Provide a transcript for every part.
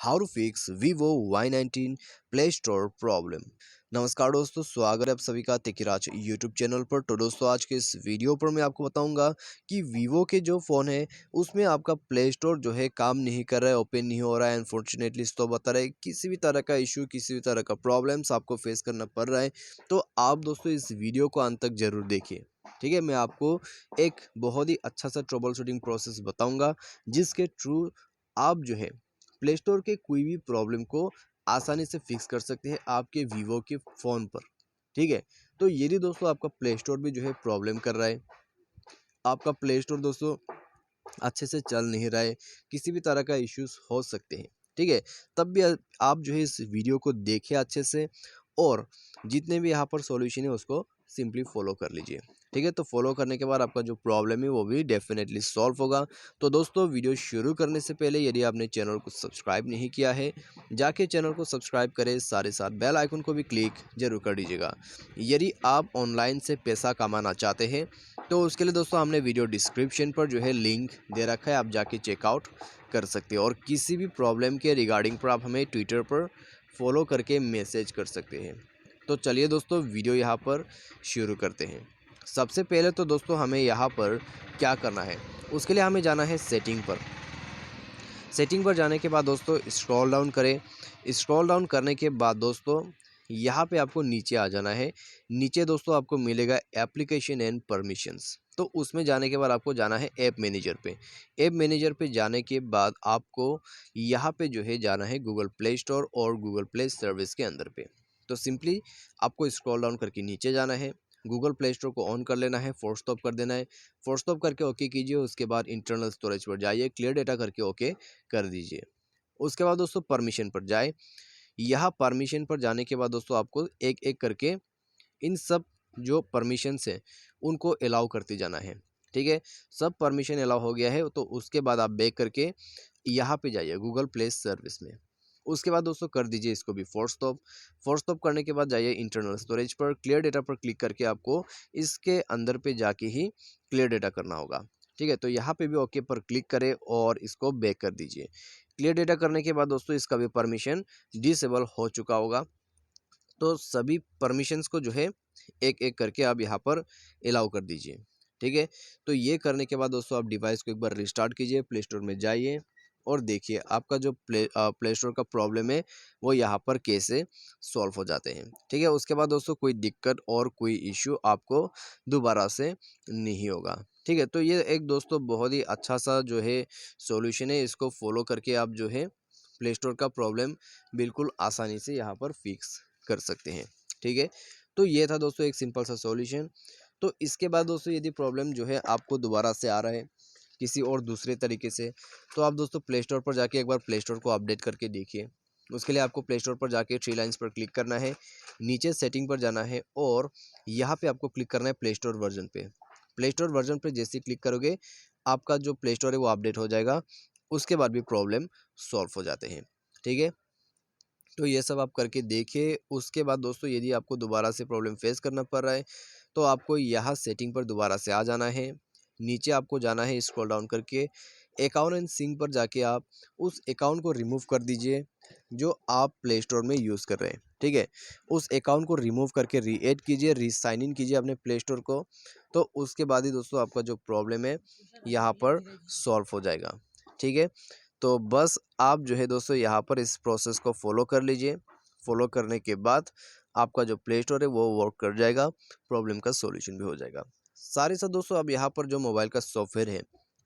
How to fix Vivo Y19 play store problem. नमस्कार दोस्तों, स्वागत है आप सभी का तेकिराज यूट्यूब चैनल पर। तो दोस्तों आज के इस वीडियो पर मैं आपको बताऊंगा कि वीवो के जो फ़ोन है उसमें आपका प्ले स्टोर जो है काम नहीं कर रहा है, ओपन नहीं हो रहा है। अनफॉर्चुनेटली तो बता रहा है किसी भी तरह का इशू, किसी भी तरह का प्रॉब्लम्स आपको फेस करना पड़ रहा है। तो आप दोस्तों इस वीडियो को अंत तक जरूर देखिए, ठीक है। मैं आपको एक बहुत ही अच्छा सा ट्रबल शूटिंग प्रोसेस बताऊंगा जिसके थ्रू आप जो है प्ले स्टोर के कोई भी प्रॉब्लम को आसानी से फिक्स कर सकते हैं आपके वीवो के फ़ोन पर, ठीक है। तो यदि दोस्तों आपका प्ले स्टोर भी जो है प्रॉब्लम कर रहा है, आपका प्ले स्टोर दोस्तों अच्छे से चल नहीं रहा है, किसी भी तरह का इश्यूज हो सकते हैं, ठीक है। तब भी आप जो है इस वीडियो को देखिए अच्छे से, और जितने भी यहाँ पर सॉल्यूशन है उसको सिंपली फॉलो कर लीजिए, ठीक है। तो फॉलो करने के बाद आपका जो प्रॉब्लम है वो भी डेफिनेटली सॉल्व होगा। तो दोस्तों वीडियो शुरू करने से पहले यदि आपने चैनल को सब्सक्राइब नहीं किया है, जाके चैनल को सब्सक्राइब करें, साथ ही साथ बेल आइकन को भी क्लिक जरूर कर दीजिएगा। यदि आप ऑनलाइन से पैसा कमाना चाहते हैं तो उसके लिए दोस्तों हमने वीडियो डिस्क्रिप्शन पर जो है लिंक दे रखा है, आप जाके चेकआउट कर सकते हैं। और किसी भी प्रॉब्लम के रिगार्डिंग पर आप हमें ट्विटर पर फॉलो करके मैसेज कर सकते हैं। तो चलिए दोस्तों वीडियो यहाँ पर शुरू करते हैं। सबसे पहले तो दोस्तों हमें यहाँ पर क्या करना है, उसके लिए हमें जाना है सेटिंग पर। सेटिंग पर जाने के बाद दोस्तों स्क्रॉल डाउन करें। स्क्रॉल डाउन करने के बाद दोस्तों यहाँ पे आपको नीचे आ जाना है। नीचे दोस्तों आपको मिलेगा एप्लीकेशन एंड परमिशंस। तो उसमें जाने के बाद आपको जाना है ऐप मैनेजर पे। ऐप मैनेजर पे जाने के बाद आपको यहाँ पे जो है जाना है गूगल प्ले स्टोर और गूगल प्ले सर्विस के अंदर पे। तो सिंपली आपको स्क्रॉल डाउन करके नीचे जाना है, गूगल प्ले स्टोर को ऑन कर लेना है, फोर्स स्टॉप कर देना है। फोर्स स्टॉप करके ओके कीजिए। उसके बाद इंटरनल स्टोरेज पर जाइए, क्लियर डेटा करके ओके कर दीजिए। उसके बाद दोस्तों परमिशन पर जाए। यहाँ परमिशन पर जाने के बाद दोस्तों आपको एक एक करके इन सब जो परमिशंस है उनको अलाउ करते जाना है, ठीक है। सब परमिशन अलाउ हो गया है तो उसके बाद आप बैक करके यहाँ पे जाइए गूगल प्ले सर्विस में। उसके बाद दोस्तों कर दीजिए इसको भी फोर्स स्टॉप। फोर्स स्टॉप करने के बाद जाइए इंटरनल स्टोरेज पर, क्लियर डेटा पर क्लिक करके आपको इसके अंदर पे जाके ही क्लियर डेटा करना होगा, ठीक है। तो यहाँ पे भी ओके पर क्लिक करें और इसको बैक कर दीजिए। क्लियर डेटा करने के बाद दोस्तों इसका भी परमिशन डिसेबल हो चुका होगा। तो सभी परमिशंस को जो है एक एक करके आप यहाँ पर अलाउ कर दीजिए, ठीक है। तो ये करने के बाद दोस्तों आप डिवाइस को एक बार रिस्टार्ट कीजिए, प्ले स्टोर में जाइए और देखिए आपका जो प्ले स्टोर का प्रॉब्लम है वो यहाँ पर कैसे सॉल्व हो जाते हैं, ठीक है। उसके बाद दोस्तों कोई दिक्कत और कोई इश्यू आपको दोबारा से नहीं होगा, ठीक है। तो ये एक दोस्तों बहुत ही अच्छा सा जो है सॉल्यूशन है। इसको फॉलो करके आप जो है प्ले स्टोर का प्रॉब्लम बिल्कुल आसानी से यहाँ पर फिक्स कर सकते हैं, ठीक है। तो ये था दोस्तों एक सिंपल सा सॉल्यूशन। तो इसके बाद दोस्तों यदि प्रॉब्लम जो है आपको दोबारा से आ रहा है किसी और दूसरे तरीके से, तो आप दोस्तों प्ले स्टोर पर जाके एक बार प्ले स्टोर को अपडेट करके देखिए। उसके लिए आपको प्ले स्टोर पर जाके थ्री लाइन्स पर क्लिक करना है, नीचे सेटिंग पर जाना है और यहाँ पे आपको क्लिक करना है प्ले स्टोर वर्जन पे। प्ले स्टोर वर्जन पे जैसे ही क्लिक करोगे आपका जो प्ले स्टोर है वो अपडेट हो जाएगा। उसके बाद भी प्रॉब्लम सॉल्व हो जाते हैं, ठीक है। तो ये सब आप करके देखिए। उसके बाद दोस्तों यदि आपको दोबारा से प्रॉब्लम फेस करना पड़ रहा है तो आपको यहाँ सेटिंग पर दोबारा से आ जाना है। नीचे आपको जाना है स्क्रॉल डाउन करके अकाउंट एंड सिंक पर जाके आप उस अकाउंट को रिमूव कर दीजिए जो आप प्ले स्टोर में यूज़ कर रहे हैं, ठीक है। उस अकाउंट को रिमूव करके रीएड कीजिए, री साइन इन कीजिए अपने प्ले स्टोर को। तो उसके बाद ही दोस्तों आपका जो प्रॉब्लम है यहाँ पर सॉल्व हो जाएगा, ठीक है। तो बस आप जो है दोस्तों यहाँ पर इस प्रोसेस को फॉलो कर लीजिए। फॉलो करने के बाद आपका जो प्ले स्टोर है वो वर्क कर जाएगा, प्रॉब्लम का सॉल्यूशन भी हो जाएगा। सारे साथ दोस्तों अब यहाँ पर जो मोबाइल का सॉफ्टवेयर है,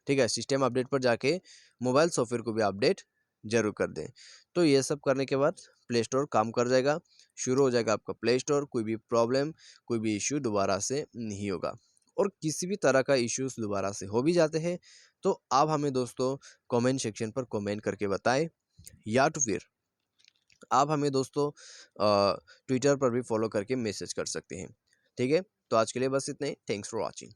ठीक है, सिस्टम अपडेट पर जाके मोबाइल सॉफ्टवेयर को भी अपडेट जरूर कर दें। तो ये सब करने के बाद प्ले स्टोर काम कर जाएगा, शुरू हो जाएगा आपका प्ले स्टोर। कोई भी प्रॉब्लम, कोई भी इश्यू दोबारा से नहीं होगा। और किसी भी तरह का इश्यूज दोबारा से हो भी जाते हैं तो आप हमें दोस्तों कमेंट सेक्शन पर कमेंट करके बताएं, या तो फिर आप हमें दोस्तों ट्विटर पर भी फॉलो करके मैसेज कर सकते हैं, ठीक है। तो आज के लिए बस इतना ही। Thanks for watching.